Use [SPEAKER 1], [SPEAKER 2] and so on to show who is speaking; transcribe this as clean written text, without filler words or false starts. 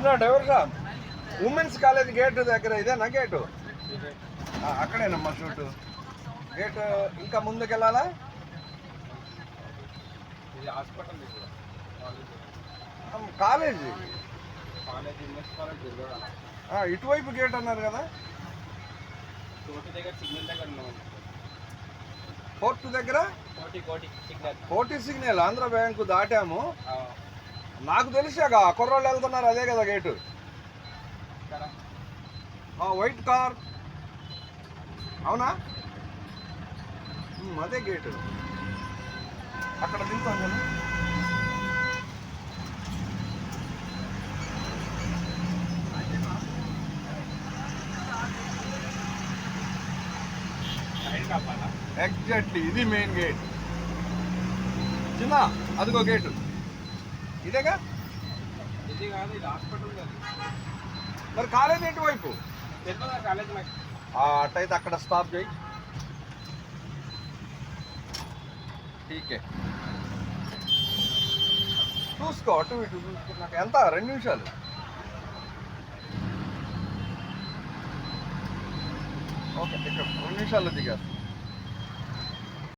[SPEAKER 1] అన్నా డ్రైవర్ సాబ్, women's college gate దగ్గర ఇదేనా గేటు? అక్కడేనమ్మా shoot gate. ఇంకా ముందుకు వెళ్ళాలా?
[SPEAKER 2] ఇది హాస్పిటల్
[SPEAKER 1] కాలేజీ
[SPEAKER 2] కాలేజ్
[SPEAKER 1] ఇటువైపు గేట్ అన్నారు కదా.
[SPEAKER 2] కోటి దగ్గర సిగ్నల్ దగ్గర ఉన్నాం.
[SPEAKER 1] కోర్టు దగ్గర
[SPEAKER 2] కోటి సిగ్నల్.
[SPEAKER 1] కోటి సిగ్నల్ ఆంధ్ర బ్యాంకు దాటాము. నాకు తెలిసాక కుర్రోళ్ళు వెళ్తున్నారు, అదే కదా గేటు. వైట్ కార్ అవునా? అదే గేటు. అక్కడ దిగుతాం కదా. ఎగ్జాక్ట్లీ ఇది మెయిన్ గేట్. చిన్న అదిగో గేటు ఇదేగా.
[SPEAKER 2] ఇది కాదు, ఇది హాస్పిటల్ కాదు.
[SPEAKER 1] మరి కాలేజ్ ఏంటి వైపు?
[SPEAKER 2] కాలేజ్
[SPEAKER 1] అట్టయితే అక్కడ స్టాప్ చేయి. ఠీకే చూసుకో, అటు ఇటు చూసుకున్నాక ఎంత 2 నిమిషాలు. ఓకే, ఇక్కడ 2 నిమిషాల్లో దిగారు.